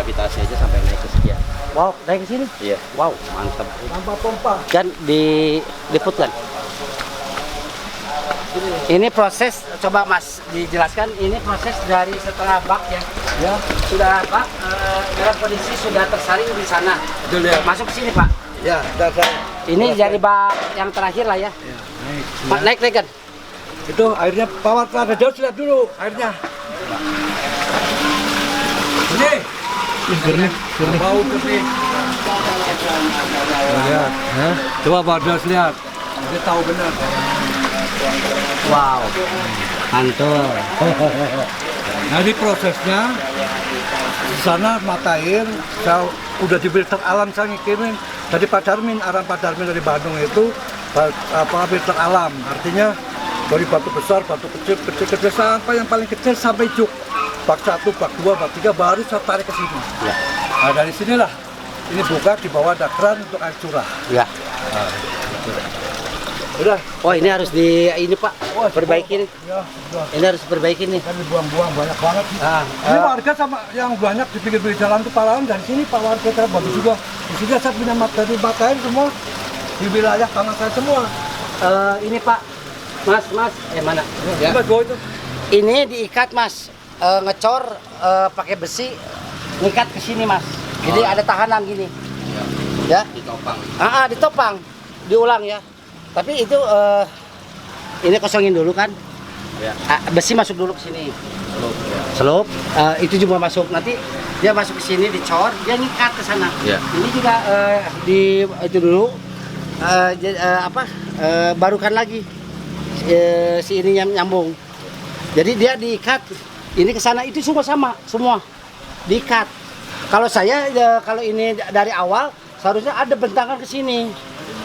gravitasi aja sampai naik ke sekian. Wow, naik ke sini? Iya. Wow, mantap. Tanpa pompa. Kan diliput kan? Ini proses, coba Mas dijelaskan, ini proses dari setelah bak ya, sudah bak dalam kondisi sudah tersaring di sana, Betul ya. masuk ke sini Pak. Ya, sudah. Ini jadi bak yang terakhir lah ya. Naik. Naik kan? Itu airnya power ada jauh, lihat dulu airnya. Ini. Jernih. Bau jernih. Lihat, coba Pak Dos lihat. Dia tahu benar. Wow, mantul. Jadi prosesnya di sana mata air, saya udah di filter alam saya ngikirin dari Padarmin, arah Padarmin dari Bandung itu filter alam, artinya dari batu besar, batu kecil sampai yang paling kecil sampai juk. Bak 1, bak 2, bak 3 baru saya tarik ke sini. Ya. Nah dari sinilah ini buka di bawah ada keran untuk air curah. Ya. Udah. Oh ini harus ini Pak, perbaiki nih. Ya, udah. Ini harus perbaiki nih. Kan dibuang-buang banyak banget. Ini Ah, warga sama yang banyak di pinggir-pinggir jalan tuh pahlawan dari sini Pak warga saya bagus juga. Di sini saya punya dari matair semua di wilayah tanah saya semua. ini Pak, Mas, mana? Ya. Mas, itu. Ini diikat Mas, ngecor pakai besi, ngikat ke sini Mas. Jadi ada tahanan gini, ya? Ditopang. Ditopang, diulang ya. Tapi itu ini kosongin dulu kan? Ya. Besi masuk dulu ke sini. Selop, ya. Selop, itu juga masuk. Nanti dia masuk ke sini, dicor, dia ngikat ke sana. Ya. Ini juga itu dulu, barukan lagi si ini nyambung. Jadi dia diikat, ini ke sana itu semua diikat. Kalau saya kalau ini dari awal seharusnya ada bentangan ke sini.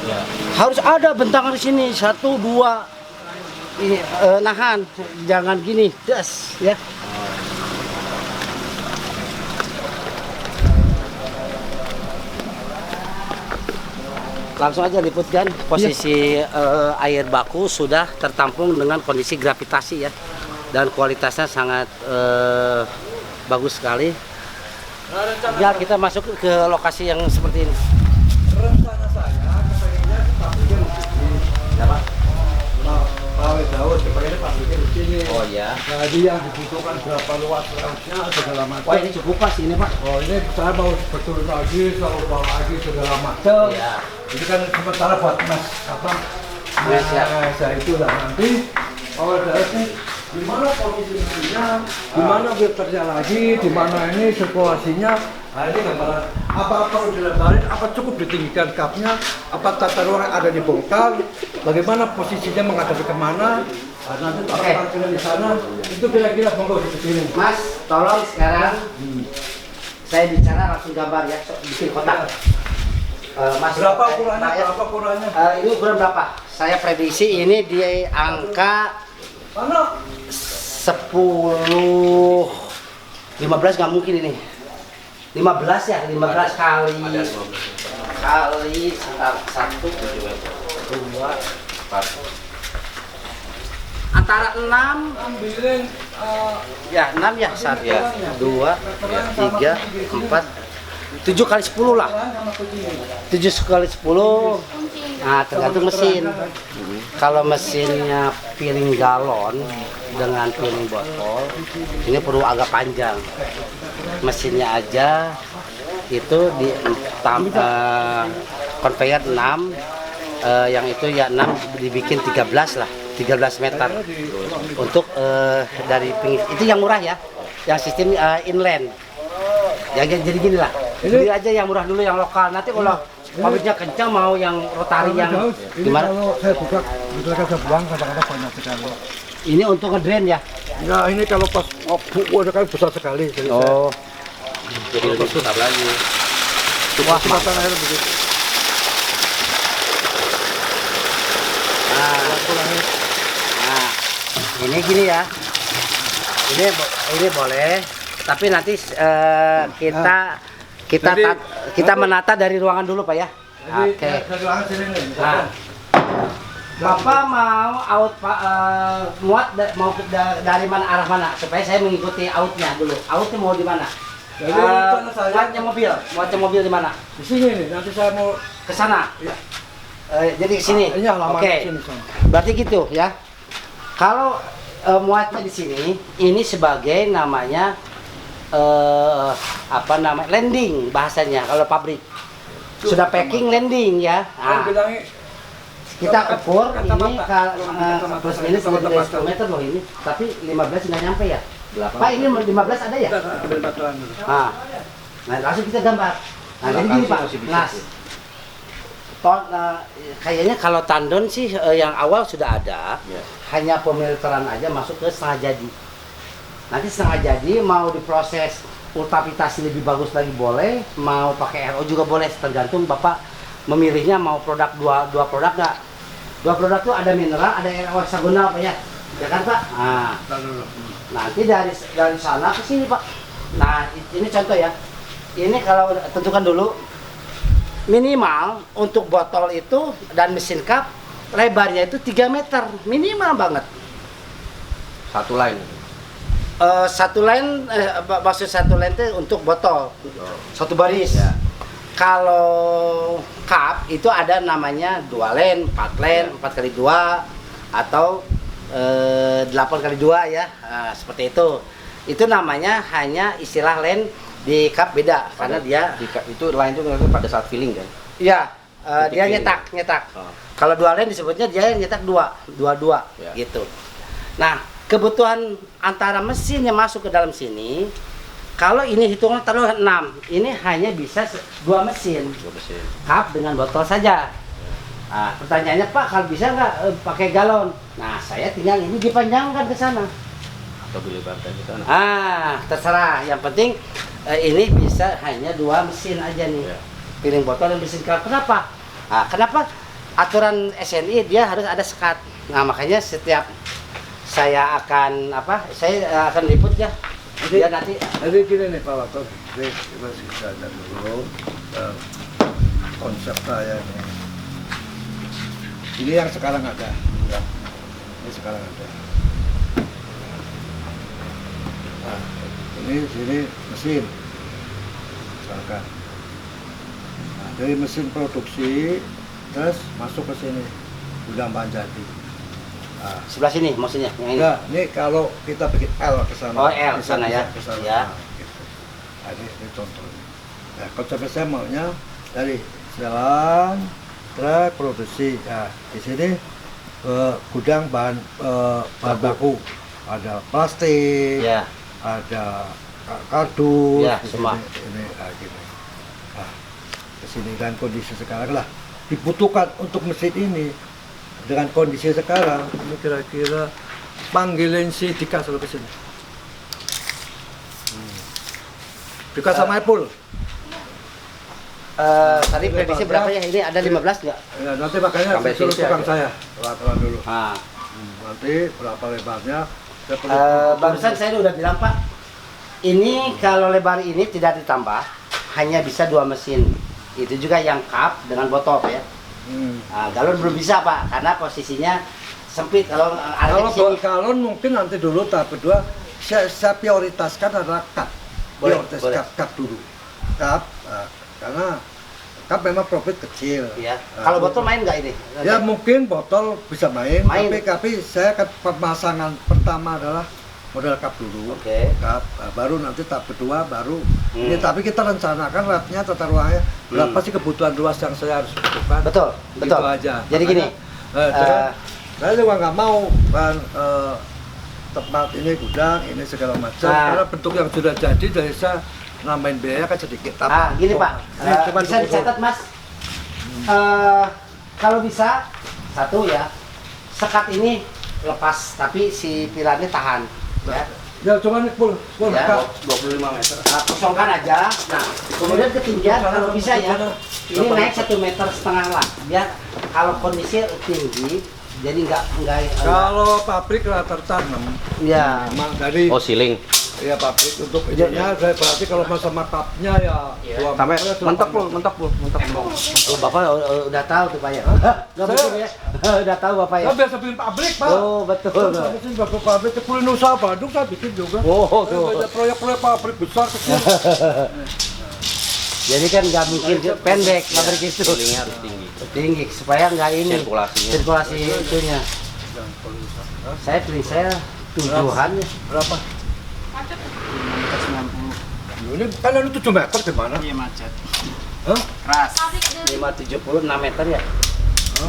Ya. Harus ada bentangan di sini 1, 2 ini nahan, jangan gini, das ya. Langsung aja liputkan posisi air baku sudah tertampung dengan kondisi gravitasi ya, dan kualitasnya sangat bagus sekali. Ya kita masuk ke lokasi yang seperti ini. Rencana saya kepengennya pabriknya di sini. Apa? Pawe Daud kepengennya pabriknya di sini. Oh ya. Jadi yang dibutuhkan berapa luas lautnya segala macam. Wah ini cukup pas ini Pak. Oh ini saya mau betul lagi, selalu bawa lagi segala macam. Iya. Ini kan sementara buat mas apa? Mes ya. Saya itu lah nanti. Pawe Daud ini di mana posisi mesinnya, di mana filternya lagi, di mana ini sirkulasinya. Nah ini gambaran apa perlu dilebarin, apa cukup ditinggikan kapnya, apa tata ruang yang ada dibongkar, bagaimana posisinya menghadapi kemana. Nah, nanti parkirnya di sana, itu kira-kira monggo di sini. Mas, tolong sekarang saya bicara langsung gambar ya, bikin kotak. Mas, Berapa ukurannya? Pak, ya. Berapa ukurannya? Ini ukuran berapa? Saya prediksi ini di angka Mana? 10, 15 nggak mungkin ini. 15 ya, 15 kali Ada 12. kali 1, 2, antara 6 Ambilin ya 6 ya 1, 2, 3, 4, 7 kali 10 lah. 7 kali 10. Nah, tergantung mesin. Kalau mesinnya piring galon dengan piring botol, ini perlu agak panjang. Mesinnya aja itu di conveyor 6, yang itu ya 6 dibikin 13 lah, 13 meter untuk dari pinggir. Itu yang murah ya, yang sistem inland. Ya jadi gini lah, beli aja yang murah dulu, yang lokal. Nanti kalau pabriknya kencang mau yang rotari yang gimana? Kalau saya buka, saya buang kadang-kadang banyak sekali. Ini untuk ngedrain ya? Ya ini kalau pas ada kan besar sekali. Oh, Jadi lebih besar lagi. Wah, mata air begitu. nah, ini gini ya. Ini boleh, tapi nanti kita menata dari ruangan dulu Pak ya. Oke. Nah, Bapak mau out muat mau dari mana, arah mana supaya saya mengikuti outnya dulu. Outnya mau di mana? Jadi rencana saya muatnya mobil di mana? di sini nih. Nanti saya mau Ke sana. ya. Jadi ke sini. Ini halaman Oke. sini, Son. Berarti gitu ya. Kalau muatnya di sini, ini sebagai namanya landing bahasanya kalau pabrik. Sudah packing landing ya. Kan Nah, bilangnya kita ukur kacamata. ini Kacamata. plus minus lebih dari 10 meter loh ini, tapi 15 nggak nyampe ya. Pak, ini 15 ada ya? kita ambil batuan dulu. Nah langsung kita gambar. Nah jadi gini Pak, nah, kayaknya kalau tandon sih yang awal sudah ada, hanya pemilteran aja masuk ke setengah jadi. Nanti setengah jadi mau diproses ultrapitasi lebih bagus lagi boleh, mau pakai RO juga boleh, tergantung Bapak memilihnya mau produk dua produk nggak. Dua produk tuh ada mineral, ada RO heksagonal Pak ya, ya kan Pak? Nah, Dulu. nanti dari sana ke sini Pak. Nah ini contoh ya. Ini kalau tentukan dulu minimal untuk botol itu dan mesin cup lebarnya itu 3 meter minimal banget. Satu line. Satu line maksud satu line itu untuk botol satu baris. Ya. Kalau cup itu ada namanya 2 line, 4 line, 4x2 atau 8x2 ya. Nah, seperti itu. Itu namanya hanya istilah line di cup beda karena dia Itu line itu pada saat filling kan. iya Titik dia filling. nyetak. Oh. Kalau 2 line disebutnya dia nyetak 2 Ya. gitu. Nah, kebutuhan antara mesin yang masuk ke dalam sini kalau ini hitungan taruh 6, ini hanya bisa 2 mesin. 2 mesin. Cup dengan botol saja. Nah, pertanyaannya Pak, kalau bisa nggak pakai galon? Nah, saya tinggal ini dipanjangkan ke sana. Atau dilebarkan ke sana. Terserah. Yang penting ini bisa hanya 2 mesin aja nih. Ya. Piring botol dan mesin cup. Kenapa? Kenapa aturan SNI dia harus ada sekat. Nah, makanya setiap saya akan liput ya. Dia nanti Jadi gini nih Pak Wato, kita lihat dulu konsep saya ini. Ini yang sekarang ada, ya. Ini sekarang ada. Nah, ini sini mesin, misalkan. Nah, dari mesin produksi, terus masuk ke sini, gudang bahan jadi. Nah, sebelah sini maksudnya yang ini. nah, ini kalau kita bikin L ke sana. Oh, L bisa- sana ya. bisa ke sana. Ya. Nah, gitu. Nah, ini contohnya. Nah, konsepnya saya maunya dari jalan, truk, produksi. Nah, di sini gudang bahan baku. Ada plastik, Ya. ada kardus, Ya, di semua. Ini gini. Nah, kesini kan kondisi sekarang lah dibutuhkan untuk mesin ini dengan kondisi sekarang ini kira-kira panggilin si Dika suruh kesini. Dika sama Epul. Tadi prediksi berapa ya? Ini ada 15 nggak? Ya, nanti makanya Sampai suruh sini tukang aja. saya telan dulu. Nah, Nanti berapa lebarnya? Saya perlu barusan saya udah bilang Pak, ini kalau lebar ini tidak ditambah, hanya bisa 2 mesin. Itu juga yang cup dengan botol ya. Nah, galon belum bisa Pak, karena posisinya sempit. Kalau ada Kalau di sini. galon mungkin nanti dulu tahap kedua saya prioritaskan adalah cup. Boleh, Prioritas boleh. cup dulu. Cup, karena cup memang profit kecil. Ya. Nah, Kalau botol main nggak ini? Ya mungkin botol bisa main, Main. tapi saya kan pemasangan pertama adalah model cup dulu. Oke. Cup, baru nanti tahap kedua baru. Hmm. Ini tapi kita rencanakan ratnya tata ruangnya berapa sih kebutuhan luas yang saya harus butuhkan. Betul, Gitu betul. aja. Jadi gini, Makanya, saya juga nggak mau kan tempat ini gudang ini segala macam Nah. karena bentuk yang sudah jadi dari saya nambahin biaya kan sedikit. gini Pak, Ini cuma bisa dicatat Mas. Kalau bisa satu ya, sekat ini lepas tapi si pilarnya tahan. Ya. Ya cuma ini full Ya. Kak. 25 meter. Nah, kosongkan aja. Nah, kemudian ketinggian kalau bisa ya, ini naik 1,5 meter lah. Biar kalau kondisi tinggi, jadi nggak Kalau pabrik rata-rata 6. ya. Memang dari Oh, ceiling. Iya pabrik untuk ininya saya berarti kalau masa markupnya ya Sampai mentok pul. Oh, Bapak udah tahu tuh Pak ya? Nggak mungkin ya? Udah tahu Bapak ya? Saya biasa bikin pabrik Pak. Oh betul. Saya bikin beberapa pabrik ke Kulin Usaha Bandung saya bikin juga. Oh Saya tuh. banyak proyek-proyek pabrik besar kecil. Jadi kan nggak mungkin pendek pabrik itu. Feelingnya harus tinggi. Tinggi supaya nggak ini Sirkulasinya. sirkulasi itunya. Saya pilih saya tujuan ya. Berapa? Ini kan ada 7 meter gimana? Iya macet. Hah? Keras. 570 6 meter ya.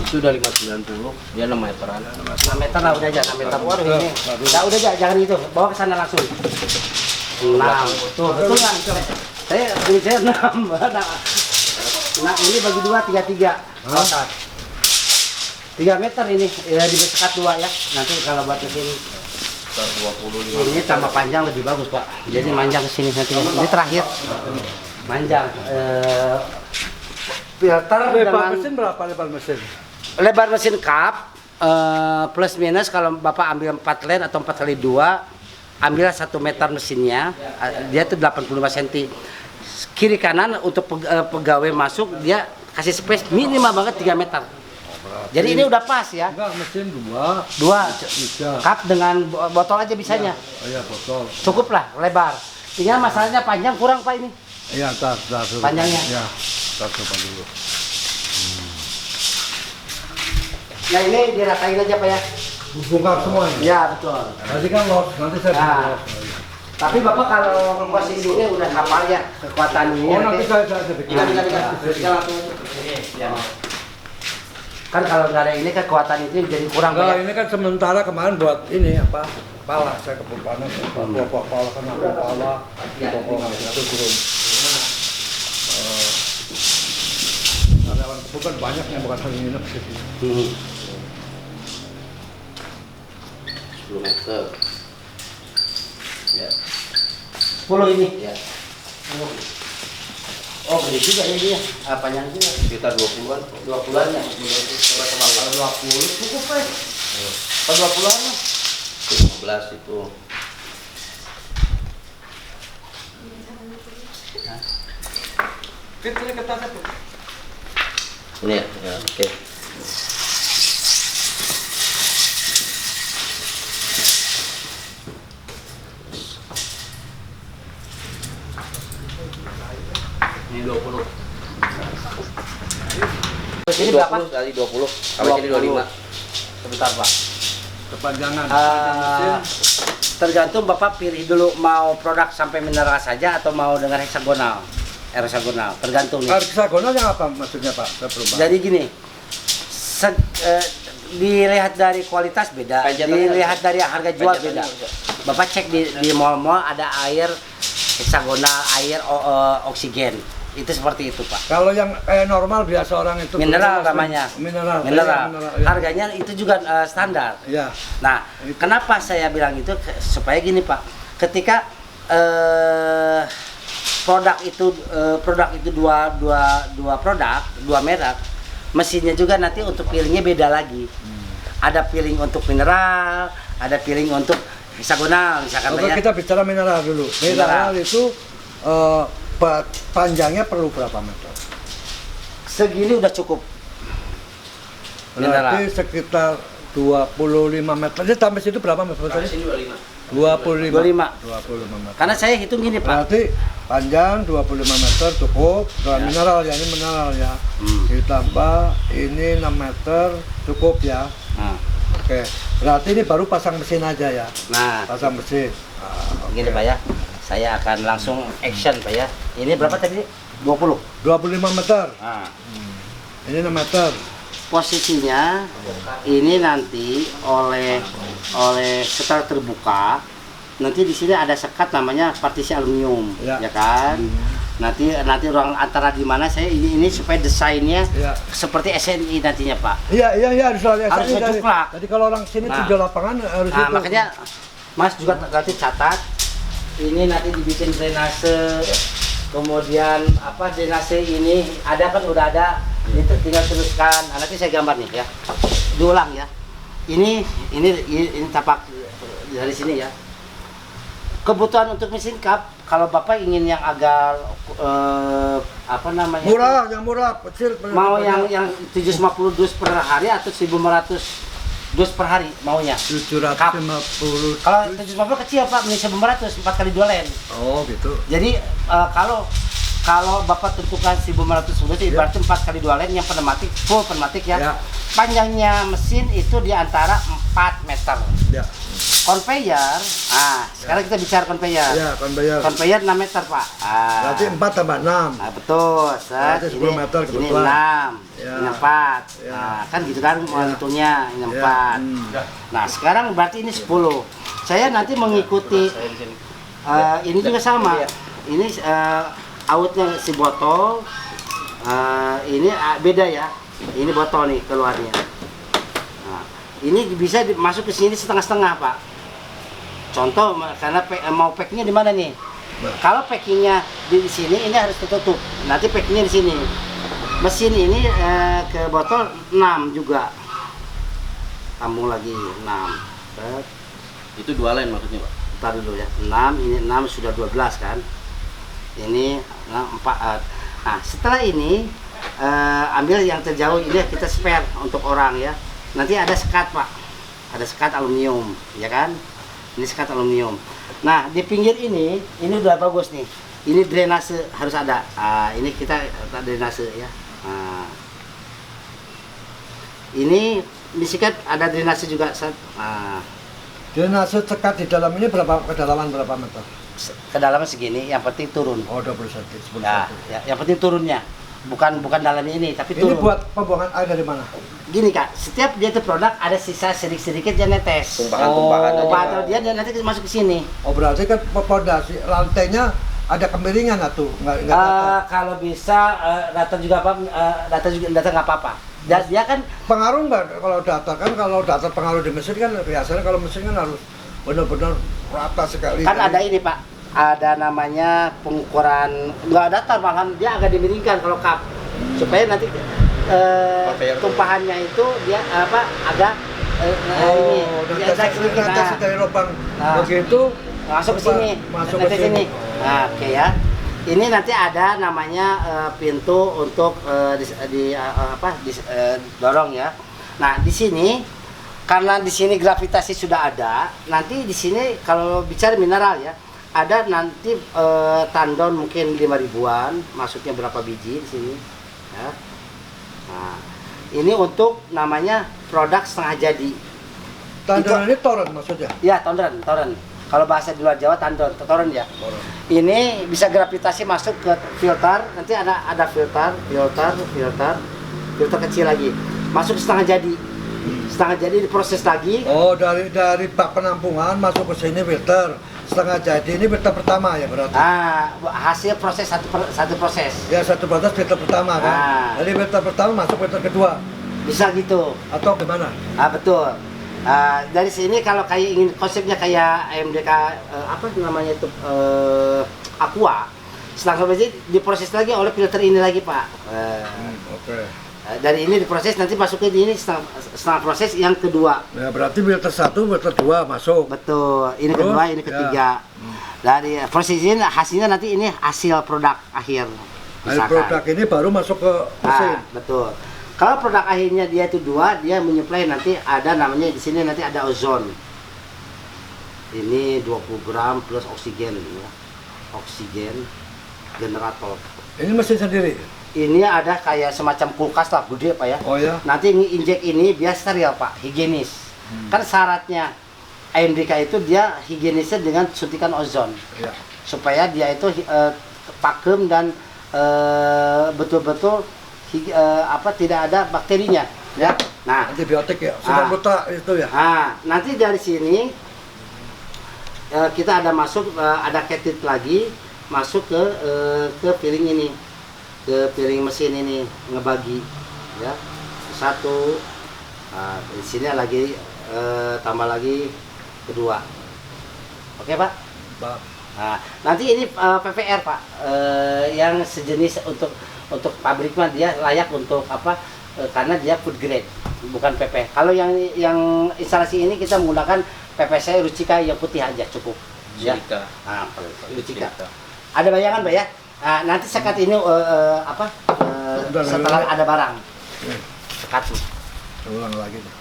Itu udah 590, dia 6 meteran. 6 meter lah udah aja 6 meter. Waduh ini. Udah aja jangan itu. Bawa ke sana langsung. 6. Tuh betul kan? Saya pilih saya 6. Nah ini bagi 2 33. Kotak. 3 meter ini ya disekat 2 ya. Nanti kalau buat ke sini 25. ini tambah panjang lebih bagus Pak. Jadi manjang ke sini nanti. Ini terakhir. Manjang. Filter Lebar dengan mesin berapa lebar mesin? lebar mesin kap plus minus kalau Bapak ambil 4 lane atau 4 kali 2 ambil 1 meter mesinnya dia itu 85 cm kiri kanan untuk pegawai masuk dia kasih space minimal banget 3 meter jadi ini udah pas ya Enggak, mesin 2 3 kap dengan botol aja bisanya Oh iya, botol. cukup lah lebar tinggal masalahnya panjang kurang Pak ini Iya, tar. Panjangnya? Iya, tar coba dulu. nah ini diratain aja Pak ya Bongkar semua ini? ya betul Nanti kan los, nanti saya Nah. bikin los. tapi Bapak kalau posisinya udah hafal ya kekuatan ini Oh, nanti saya bikin. Kita langsung. Kan kalau nggak ada ini kekuatan itu jadi kurang Enggak, banyak. ini kan sementara kemarin buat ini apa? Pala, saya kebun panas, pokok pala kan aku pala, pokok itu turun. Karyawan kebun kan banyak yang bukan hanya nginep di sini. 10 meter. Ya. 10 ini. Ya. Oh, gede juga ya dia. Panjang juga. Sekitar 20-an. 20-an ya. Kalau 20 cukup Pak. Kalau 20-an mah. 15 itu. Ini ketatnya tuh. Ini ya, ya oke. Ini 20. Ini berapa? Kali 20. Kalau ini 25. Sebentar Pak. Kepanjangan. Eh, tergantung Bapak pilih dulu mau produk sampai mineral saja atau mau dengan heksagonal. Heksagonal, tergantung nih. Heksagonal yang apa maksudnya Pak? Saya belum paham. Jadi gini, dilihat dari kualitas beda, dilihat dari harga jual beda. Bapak cek di mall-mall ada air heksagonal, air oksigen. Itu seperti itu Pak. Kalau yang normal biasa orang itu Mineral namanya. Mineral. Mineral. Ya. Harganya itu juga standar. Ya. Nah, kenapa saya bilang itu supaya gini Pak, ketika produk itu dua produk, dua merek, mesinnya juga nanti untuk peelingnya beda lagi. Ada peeling untuk mineral, ada peeling untuk heksagonal misalkan Oke, ya. kita bicara mineral dulu. Mineral itu panjangnya perlu berapa meter? Segini udah cukup. Mineral. Berarti sekitar 25 meter. Jadi sampai situ berapa meter Kalau tadi? sini 25. 25. 25. 25 meter. Karena saya hitung gini Pak. Berarti panjang 25 meter cukup. Dengan mineral ya, ini mineral ya. Ditambah ini 6 meter cukup ya. Nah, Oke. Berarti ini baru pasang mesin aja ya. nah Pasang mesin. gini Pak ya. Saya akan langsung action Pak ya. Ini berapa tadi? 20. 25 meter. Nah, Ini 6 meter. posisinya ini nanti oleh setelah terbuka nanti di sini ada sekat namanya partisi aluminium Ya. ya kan nanti ruang antara di mana saya ini supaya desainnya Ya. seperti SNI nantinya Pak. Iya harus lihat. Harus ngejuplak. Jadi kalau orang sini Nah. tujuh lapangan harus Nah itu. makanya Mas juga nanti catat ini nanti dibikin drainase kemudian apa drainase ini ada kan udah ada itu tinggal teruskan. Nah, nanti saya gambar nih ya diulang ya ini tapak dari sini ya Kebutuhan untuk mesin cup, kalau Bapak ingin yang agak apa namanya? Murah, yang murah, kecil. Mau yang 750 dus per hari atau 1500 dus per hari maunya? 750. Kalau 750 kecil Pak, beli 1500 4 kali 2 len. Oh gitu. Jadi kalau Bapak tentukan 1500 dus ibaratnya 4 kali 2 len yang pneumatik, full pneumatik ya. Ya. Panjangnya mesin itu di antara 4 meter. Ya. Conveyor, sekarang kita bicara conveyor. Ya, conveyor. Conveyor 6 meter Pak. Berarti 4 tambah 6. Nah, betul. Berarti 10 meter ini kebetulan. 6, Ya. ini 4. Ya. Nah, kan gitu kan menghitungnya ini 4. Nah, sekarang berarti ini 10. Saya nanti mengikuti ini juga sama. Ini outnya si botol. Ini beda ya. Ini botol nih keluarnya. Nah, ini bisa masuk ke sini setengah-setengah, Pak. Contoh karena mau packingnya di mana nih? Kalau packingnya di sini, ini harus tertutup. Nanti packingnya di sini. Mesin ini ke botol 6 juga. Sambung lagi 6. Itu 2 len maksudnya Pak? Ntar dulu ya. 6, ini 6 sudah 12 kan. Ini 4. Nah, setelah ini ambil yang terjauh ini kita spare untuk orang ya. Nanti ada sekat Pak. Ada sekat aluminium, ya kan? Ini sekat aluminium. Nah, di pinggir ini udah bagus nih. Ini drainase harus ada. Ini kita drainase ya. Ini disikat ada drainase juga. Drainase sekat di dalam ini kedalaman berapa meter? Kedalaman segini, yang penting turun. Oh, 20 cm. Ya, yang penting turunnya. Bukan dalamnya ini, tapi Ini turun. buat pembuangan air dari mana? Gini Kak, setiap dia itu produk ada sisa sedikit-sedikit yang netes. Tumpahan-tumpahan aja. Tumpahan dia nanti masuk ke sini. Oh, berarti kan pondasi lantainya ada kemiringan atau enggak rata? Kalau bisa data juga apa? Data nggak apa-apa. Dia kan Pengaruh nggak kalau datar kan, kalau datar pengaruh di mesin kan biasanya kalau mesin kan harus benar-benar rata sekali. kan ada ini Pak, ada namanya pengukuran nggak datar, malahan dia agak dimiringkan kalau kap supaya nanti tumpahannya itu dia agak ini dia agak sedikit dari lubang Nah. begitu masuk ke sini, masuk nanti ke sini. Nah, oke ya. Ini nanti ada namanya pintu untuk dorong ya. Nah, di sini karena di sini gravitasi sudah ada, nanti di sini kalau bicara mineral ya, ada nanti tandon mungkin 5.000-an, masuknya berapa biji di sini ya. Nah, ini untuk namanya produk setengah jadi. Tandon ini toren maksudnya? Ya, toren. Kalau bahasa di luar Jawa toren ya. Ini bisa gravitasi masuk ke filter, nanti ada filter kecil lagi. Masuk setengah jadi diproses lagi. Oh, dari bak penampungan masuk ke sini filter. Setengah jadi ini filter pertama ya berarti. Hasil proses satu proses. Ya, satu proses filter pertama kan. Jadi filter pertama masuk filter kedua. Bisa gitu. Atau gimana? Betul. Dari sini kalau kayak ingin konsepnya kayak MDK apa namanya itu Aqua, setelah itu diproses lagi oleh filter ini lagi Pak. Oke. Dari ini diproses nanti masuk ke ini setengah proses yang kedua. Ya, berarti filter 1, filter 2 masuk. Betul. Ini Terus? kedua, ini ketiga. Dari proses ini hasilnya nanti ini hasil produk akhir. Hasil produk ini baru masuk ke mesin. Betul. Kalau produk akhirnya dia itu 2, dia menyuplai nanti ada namanya di sini nanti ada ozon. Ini 20 gram plus oksigen ya. Oksigen generator. Ini mesin sendiri. Ini ada kayak semacam kulkas lah, gede Pak ya. Oh ya. Nanti nginjek ini biar steril Pak, higienis. Kan syaratnya AMDK itu dia higienisnya dengan suntikan ozon. Ya. Supaya dia itu pakem dan betul-betul tidak ada bakterinya ya. Nah, Antibiotik ya, sudah buta itu ya. Nanti dari sini kita ada masuk ada ketit lagi masuk ke piring ini, ke piring mesin ini ngebagi ya. Satu, di sini lagi tambah lagi kedua. Oke Pak. Nah, nanti ini PPR Pak, yang sejenis untuk pabrik mah dia layak untuk apa? Karena dia food grade, bukan PP. Kalau yang instalasi ini kita menggunakan PPC Rucika yang putih aja cukup. Ya. Silika. Nah, Ini silika. silika. Ada bayangan Pak ya? Nah, nanti sekat ini setelah ada barang. Sekat. Ulang lagi deh.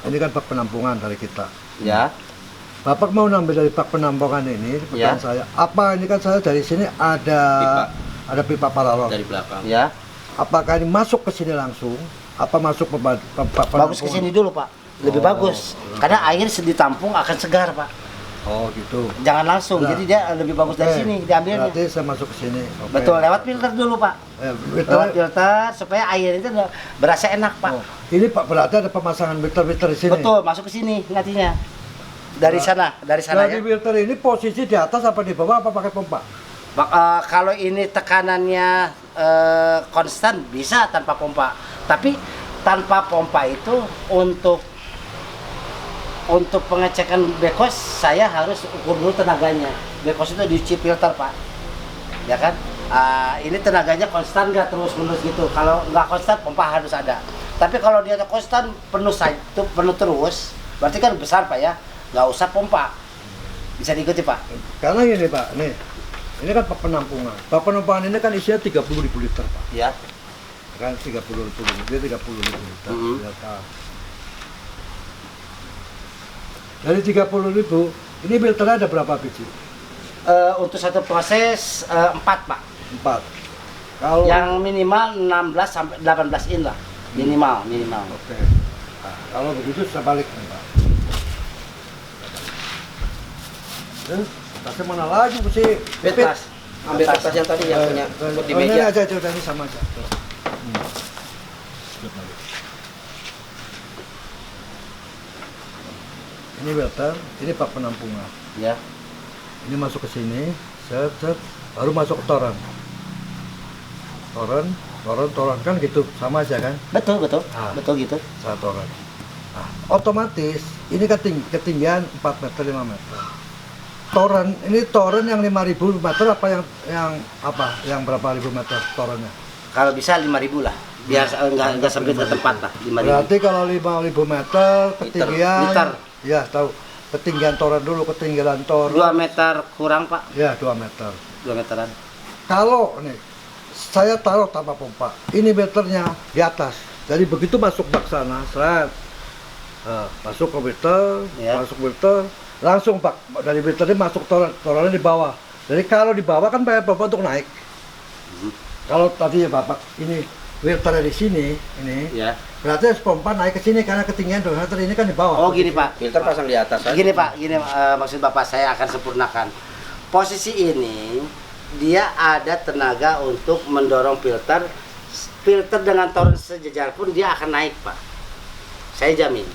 Ini kan bak penampungan dari kita. Ya. Bapak mau ngambil dari bak penampungan ini, Ya. pertanyaan saya, apa ini kan saya dari sini ada pipa paralon. Dari belakang. Ya. Apakah ini masuk ke sini langsung? Apa masuk ke bak penampungan? Bagus ke sini dulu Pak. Lebih bagus. Karena air ditampung akan segar Pak. Oh gitu. Jangan langsung. Nah. Jadi dia lebih bagus dari Oke. sini diambilnya. Berarti saya masuk ke sini. Oke. Betul, lewat filter dulu Pak. Filter. Lewat filter supaya air itu berasa enak Pak. Oh, ini Pak berarti ada pemasangan filter di sini. Betul, masuk ke sini nantinya. Dari sana Jadi ya. filter ini posisi di atas apa di bawah apa pakai pompa? Kalau ini tekanannya konstan bisa tanpa pompa. Tapi tanpa pompa itu untuk pengecekan bekos saya harus ukur dulu tenaganya. Bekos itu diuji filter Pak, ya kan? Ini tenaganya konstan nggak terus-menerus gitu. Kalau nggak konstan pompa harus ada. Tapi kalau dia konstan penuh terus, berarti kan besar Pak ya. Nggak usah pompa. Bisa diikuti Pak. Karena gini Pak, nih. Ini kan bak penampungan. Bak penampungan ini kan isinya 30.000 liter Pak. Ya. Kan 30.000 liter, dia 30.000 liter. Ya, kan. Dari 30.000, ini filternya ada berapa biji? Untuk satu proses 4 Pak. 4. Kalau Yang minimal 16 sampai 18 in lah. Minimal. Oke. Nah, kalau begitu saya balik nih Pak. Tasnya mana lagi mesti? Betas. Ambil kertas yang tadi yang punya di Ini meja. aja, udah ini sama aja. Ini filter, ini bak penampungan. Ya. Ini masuk ke sini, set, baru masuk ke toren. Toren kan gitu, sama aja kan? Betul. Ah. Betul gitu. Saya toren. Nah, otomatis ini ketinggian 4 meter 5 meter. Toren yang 5.000 meter apa yang berapa ribu meter torennya? Kalau bisa 5.000 lah. Biar enggak sampai ke tempat lah, 5.000. Berarti kalau 5.000 meter ketinggian Liter. Ya tahu, ketinggian toren dulu, ketinggian 2 meter kurang Pak. ya 2 meter. 2 meteran. Kalau nih saya taruh tanpa pompa, ini meternya di atas. Jadi begitu masuk bak sana, seret. Masuk ke filter, Ya. masuk filter, langsung bak dari filter ini masuk torennya di bawah. Jadi kalau di bawah kan bayar bapak untuk naik. Kalau tadi ya bapak ini filternya di sini, ini Ya. berarti harus pompa naik ke sini karena ketinggian 2 meter ini kan di bawah. Oh gini Pak. Filter pasang di atas aja. Gini Pak, maksud Bapak saya akan sempurnakan. Posisi ini dia ada tenaga untuk mendorong filter. Filter dengan toren sejajar pun dia akan naik Pak. Saya jamin.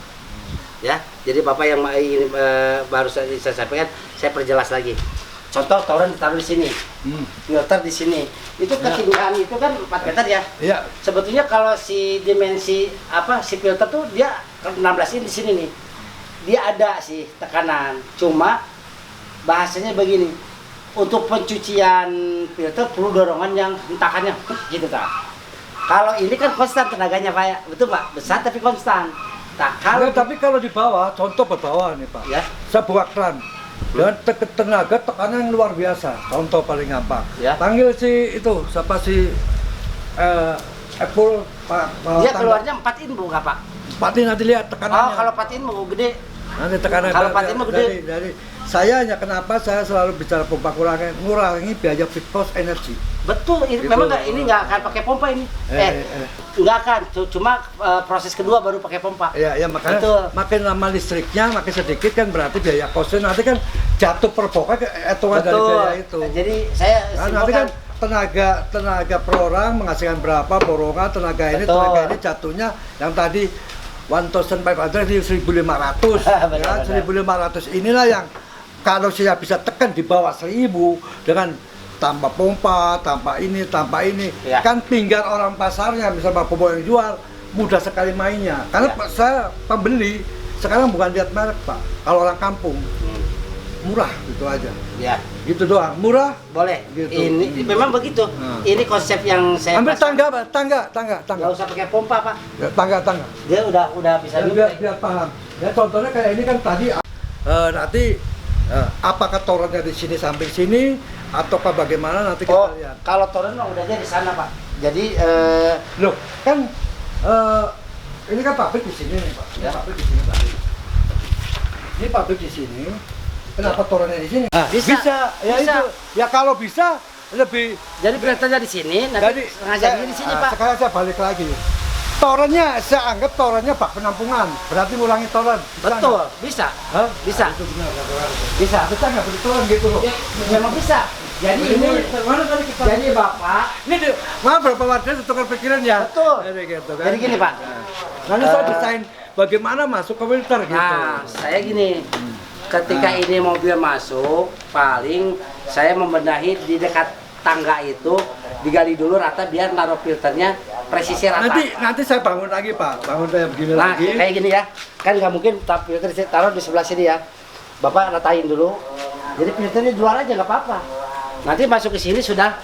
Ya, jadi Bapak yang ini baru saya sampaikan, saya perjelas lagi. Contoh toren ditaruh di sini, filter di sini. Itu ketinggian itu kan 4 meter ya. Iya. Sebetulnya kalau si dimensi si filter tuh dia 16 in di sini nih. Dia ada sih tekanan. Cuma bahasanya begini. Untuk pencucian filter perlu dorongan yang hentakannya gitu tak. Kalau ini kan konstan tenaganya Pak ya. Betul Pak, besar tapi konstan. Nah, kalau Tapi kalau di bawah, contoh ke bawah nih Pak. ya, Saya buat keran dengan tenaga tekanan yang luar biasa. Contoh paling gampang. Ya. Panggil si itu siapa si Apple Pak. dia keluarnya 4 in bu nggak Pak? Pati nanti lihat Oh, tekanannya. kalau 4 in mau gede. Nanti tekanan kalau Pati mah gede. dari saya hanya kenapa saya selalu bicara pompa ngurangi biaya fixed cost energi. Betul, ini Gitu. memang ini nggak akan pakai pompa ini. Nggak akan, cuma proses kedua baru pakai pompa. Ya makanya Betul. makin lama listriknya makin sedikit kan berarti biaya kosnya nanti kan jatuh per pokok hitungan dari Betul. biaya itu. Jadi saya Nanti kan simpulkan, tenaga per orang menghasilkan berapa borongan tenaga ini Betul. tenaga ini jatuhnya yang tadi 1.500 di 1.500 Benar, ya 1.500 inilah yang kalau saya bisa tekan di bawah 1.000 dengan tanpa pompa, tanpa ini, Ya. kan pinggan orang pasarnya bisa Pak Bobo yang jual mudah sekali mainnya karena Ya. saya pembeli sekarang bukan lihat merek Pak, kalau orang kampung murah gitu aja, ya gitu doang, murah. boleh. Gitu. Ini memang begitu. Nah. Ini konsep yang saya Ambil pasang. tangga, Pak. Tangga. Nggak usah pakai pompa Pak. Ya, tangga. Dia udah bisa Ya, dulu. biar paham. Ya contohnya kayak ini kan tadi nanti apakah torennya di sini samping sini ataukah bagaimana nanti kita lihat. Kalau toren mah udah di sana Pak. Jadi Loh, kan ini kan pabrik di sini nih Pak. Ini Ya. pabrik di sini Pak. Ini pabrik di sini. Kenapa torennya di sini? bisa. Ya Bisa. itu. Ya kalau bisa lebih. jadi filternya di sini, nanti sengaja di sini Pak. Sekarang saya balik lagi. Torennya saya anggap torennya bak penampungan. Berarti ngurangi toren. Bisa Betul, nggak? bisa. Hah? Bisa. Itu benar. Bisa. Bisa nggak beli toren gitu loh? Ya, memang bisa. Jadi ini mana tadi kita? jadi Bapak, Ini maaf berapa warga tukar pikiran ya? Betul. Jadi gitu kan. jadi gini Pak. Nanti saya desain bagaimana masuk ke filter gitu. Nah, saya gini. Ketika ini mobil masuk, paling saya membenahi di dekat tangga itu digali dulu rata biar naruh filternya presisi rata. Nanti saya bangun lagi Pak, bangun saya begini Nah, lagi. kayak gini ya. Kan nggak mungkin filter saya taruh di sebelah sini ya. Bapak ratain dulu. Jadi filternya di luar aja nggak apa-apa. Nanti masuk ke sini sudah.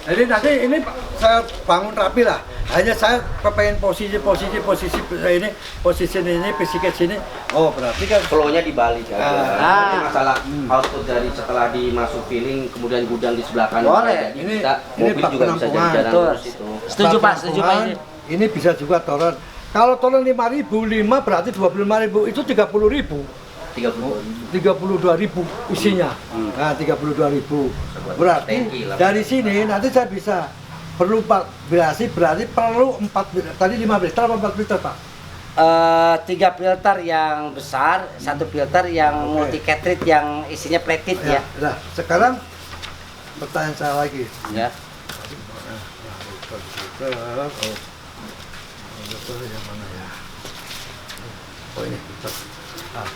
Jadi nanti ini saya bangun rapi lah. Hanya saya kepengen posisi ini, posisi ini, physical sini. Oh berarti kan Flow-nya dibalik aja. Ah. Nanti masalah output dari setelah dimasuk filling kemudian gudang di sebelah kanan. Boleh. Jadi Ini- kita ini mobil bak juga bisa penampungan. jalan Betul. terus itu. Setuju Pak, setuju Pak ini. Ini bisa juga toren. Kalau toren 5.000, 5 berarti 25.000 itu 30.000. 32.000 isinya. Nah, 32.000. Berarti Tangki lah. dari sini nanti saya bisa perlu 4 berarti perlu 4 tadi 5 liter apa 4 liter Pak? 3 filter yang besar, 1 filter yang Oke. multi cartridge yang isinya plated ya. Nah, sekarang pertanyaan saya lagi. Ya. Yang mana ya? Oh ini filter. Ah.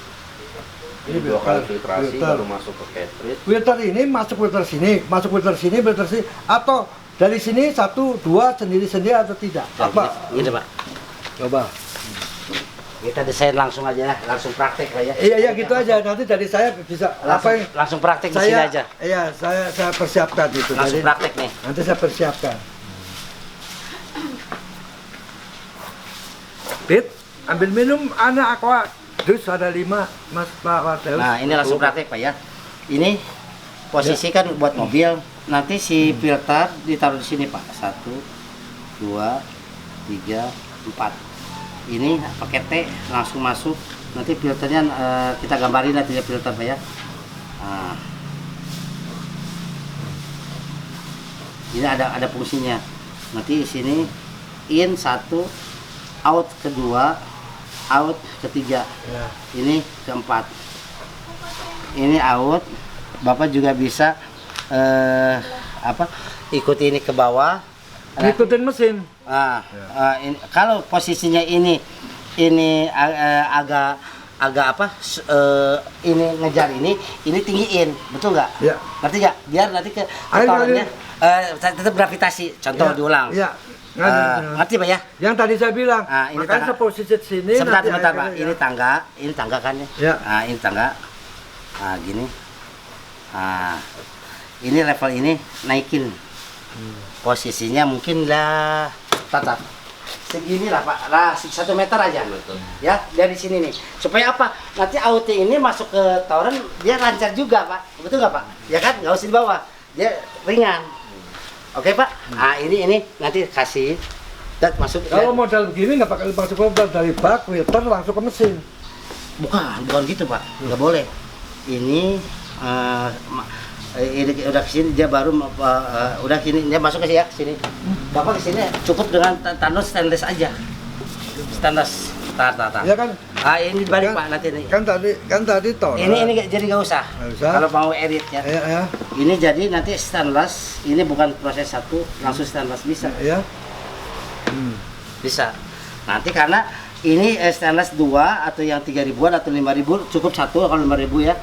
Ini dua kali filtrasi baru masuk ke cartridge. Filter ini masuk filter sini, filter sini, atau dari sini 1, 2 sendiri-sendiri atau tidak? Nah, Apa? Gini Pak. Coba. Kita desain langsung aja, langsung praktek Pak ya. Iya gitu aja. Nanti dari saya bisa Langsung, apa yang langsung praktek di sini saya aja. Iya, saya persiapkan itu. Langsung Jadi, praktek nih. nanti saya persiapkan. Bit, ambil minum anak aqua. Dus ada 5 Mas Pak Wadel. Nah, ini langsung praktek Pak ya. Ini posisi kan buat mobil. Nanti si filter ditaruh di sini Pak. 1, 2, 3, 4. Ini pakai T langsung masuk. Nanti filternya kita gambarin nanti ya filter Pak ya. Nah. Ini ada fungsinya. Nanti di sini in 1, out kedua, out ketiga. Ya. Ini keempat. Ini out. Bapak juga bisa ikuti ini ke bawah. Ngikutin mesin. Ini, kalau posisinya ini agak ini ngejar ini tinggiin, betul nggak? Ya. Ngerti nggak? Biar nanti ke Ayo, torennya tetap gravitasi. Contoh Ya, diulang. Ya. Ngerti Pak ya? Yang tadi saya bilang. Ini Makanya tangga. saya posisi sini. Sebentar, nanti sebentar Pak. akhirnya Ini ya. tangga kan ya? Ya. Nah, ini tangga. Nah, gini. Nah, ini level ini naikin. Posisinya mungkin lah tata. Segini lah Pak. Lah, 1 meter aja. Ya, dari sini nih. Supaya apa? Nanti auto ini masuk ke toren dia lancar juga Pak. Betul nggak Pak? Ya kan? Nggak usah di bawah. Dia ringan. Oke Pak. Nah, ini nanti kasih dat masuk. Kalau modal begini nggak pakai masuk filter dari bak, filter langsung ke mesin. Bukan gitu Pak, nggak boleh. Ini ini udah kesini dia baru udah sini dia masuk ke sini. Bapak kesini cukup dengan tandon stainless aja. Stainless. Tar. Ya kan? Ini balik Kan- Pak nanti nih. Kan tadi toren. Ini jadi nggak usah. Nggak usah. Kalau mau edit ya. Ya. Ini jadi nanti stainless. Ini bukan proses 1 langsung stainless bisa. Ya. Bisa. Nanti karena ini stainless 2 atau yang 3.000-an atau 5.000 cukup 1 kalau 5.000 ya.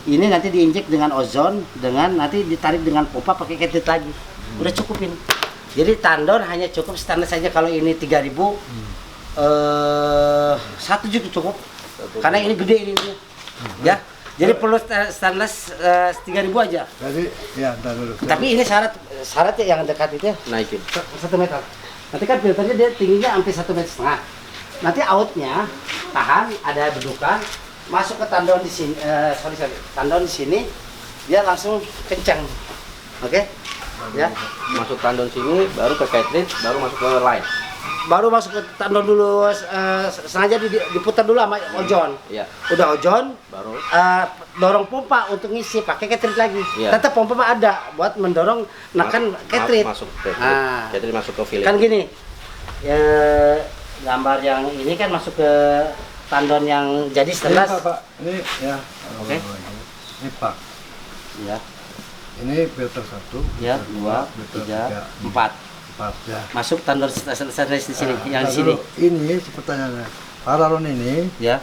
Ini nanti diinjek dengan ozon, dengan nanti ditarik dengan pompa pakai ketit lagi. Udah cukupin. Jadi tandon hanya cukup stainless saja. Kalau ini 3.000 1 juga cukup. Karena ini gede ini. Ya. Jadi perlu stainless 3.000 aja. Jadi ya entar dulu. Tapi ini syarat yang dekat itu ya, Naikin. 1 meter. Nanti kan filternya dia tingginya sampai 1,5 meter. Nanti outnya tahan, ada bedukan. masuk ke tandon di sini, tandon di sini, dia langsung kencang, oke? Ya, Masuk tandon sini, baru ke cartridge, baru masuk ke line. baru masuk ke tandon dulu, sengaja diputar dulu sama ojon. Iya. Udah ojon, Baru. dorong pompa untuk ngisi, pakai cartridge lagi. Iya. Tetap pompa mah ada buat mendorong nekan cartridge. Masuk ke cartridge. Ah. Cartridge masuk ke filling. Kan gini, ya, gambar yang ini kan masuk ke tandon yang jadi Ini stainless. Pak, ini ya. Oke. Ini Pak. Ya, Ini filter 1, ya, filter 2, 2, 3, 4. 4 ya. Masuk tandon stainless di sini, yang Nah, di sini. dulu, ini pertanyaannya. Paralon ini Ya,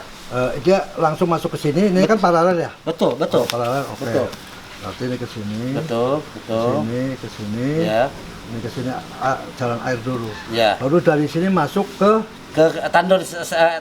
dia langsung masuk ke sini. Ini kan paralel ya? betul, betul. Paralel, oke. Betul. Berarti ini ke sini. Betul, betul. Ke sini. Ya, Ini ke sini jalan air dulu. ya. Baru dari sini masuk ke Ke tandon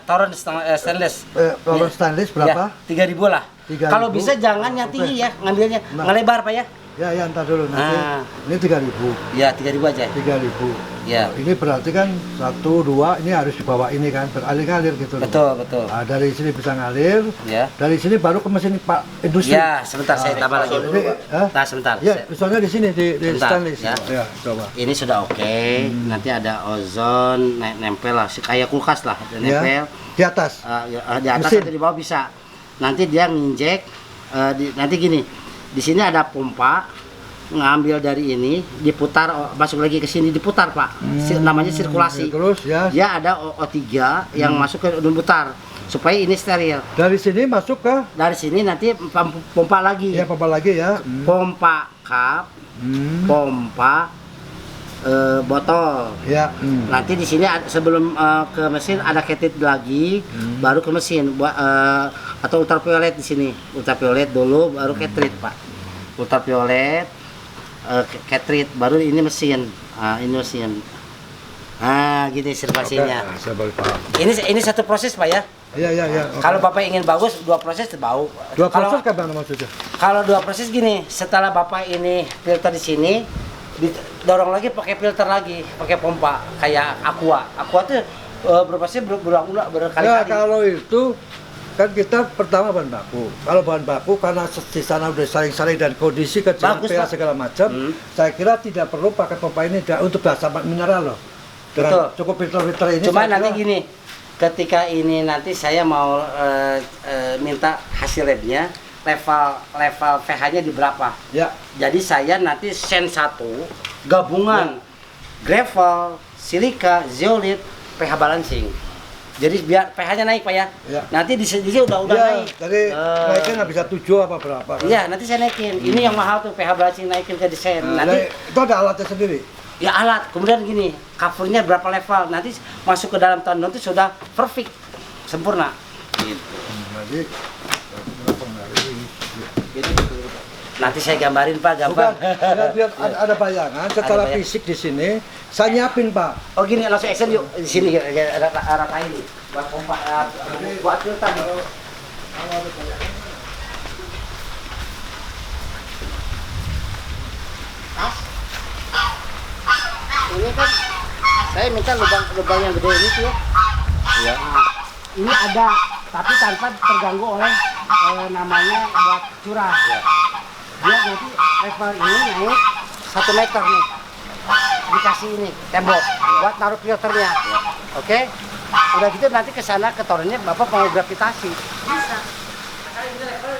toron stainless. Paralon Ya. stainless berapa? Ya, 3.000 lah. 3.000. Kalau bisa jangan yang tinggi ya, ngambilnya Nah. ngelebar Pak ya. Ya, entar dulu nanti. Ah. Ini 3.000. Ya, 3.000 aja. 3.000. Ya. Ini berarti kan 1, 2 ini harus dibawa ini kan beralir-ngalir gitu loh. Betul, betul. Nah, dari sini bisa ngalir. Ya. Dari sini baru ke mesin Pak industri. Ya, sebentar saya tambah lagi. Ini, Nah, sebentar. ya, misalnya di sini di Sebentar, stainless. ya. Ya, coba. Ini sudah oke. Nanti ada ozon nempel lah, kayak kulkas lah, nempel. Di atas. Di atas Mesin. atau di bawah bisa. Nanti dia nginjek. Nanti gini, di sini ada pompa, ngambil dari ini, diputar, masuk lagi ke sini, diputar Pak. Namanya sirkulasi. Terus ya. Dia ada O3 yang masuk ke diputar supaya ini steril. Dari sini masuk ke Dari sini nanti pompa lagi. ya apa lagi ya? Pompa cup, pompa botol. Ya. Nanti di sini sebelum ke mesin ada cartridge lagi, baru ke mesin atau ultraviolet di sini. Ultraviolet dulu, baru cartridge Pak. Ultraviolet, cartridge, baru ini mesin. Ini mesin. Gitu sirkulasinya. Oke, saya baru paham. Ini satu proses Pak ya. Iya. Oke. Kalau Bapak ingin bagus, 2 proses bau. Dua Kalau- proses kapan maksudnya? Kalau 2 proses gini, setelah Bapak ini filter di sini, didorong lagi pakai filter lagi, pakai pompa kayak aqua. Aqua tuh berproses berulang-ulang Ya, berkali-kali. kalau itu kan kita pertama bahan baku. Kalau bahan baku karena di sana udah saling-saling dan kondisi kecil Bagus, pH Pak. segala macam, saya kira tidak perlu pakai pompa ini untuk dasar mineral loh. Dengan Betul. cukup filter-filter ini. Cuma saya nanti kira- gini, ketika ini nanti saya mau minta hasil labnya, level pH-nya di berapa. Ya, Jadi saya nanti sen 1 gabungan gravel, silika, zeolit, pH balancing. Jadi biar pH-nya naik Pak ya. Ya. Nanti di sini udah ya naik. tadi naiknya nggak bisa 7 apa berapa kan? Iya, nanti saya naikin. Ini yang mahal tuh pH balancing naikin ke desain. Nah, Nanti itu ada alatnya sendiri. ya alat. Kemudian gini, covernya berapa level. Nanti masuk ke dalam tandon itu sudah perfect, sempurna. Gitu. Jadi Nanti saya gambarin Pak, bukan gampang. biar ada bayangan secara bayang- fisik di sini. Saya nyiapin Pak. Oh gini, langsung action yuk. Di sini ada arah ini. Buat pompa, buat filter. Ini kan saya minta lubang yang gede ini tuh ya. Iya. Nah, ini ada tapi tanpa terganggu oleh namanya buat curah. Dia nanti level ini naik 1 meter nih. Dikasih ini tembok buat naruh filternya. Oke? Udah gitu nanti ke sana ke torennya Bapak mau gravitasi. Bisa. Makanya ini level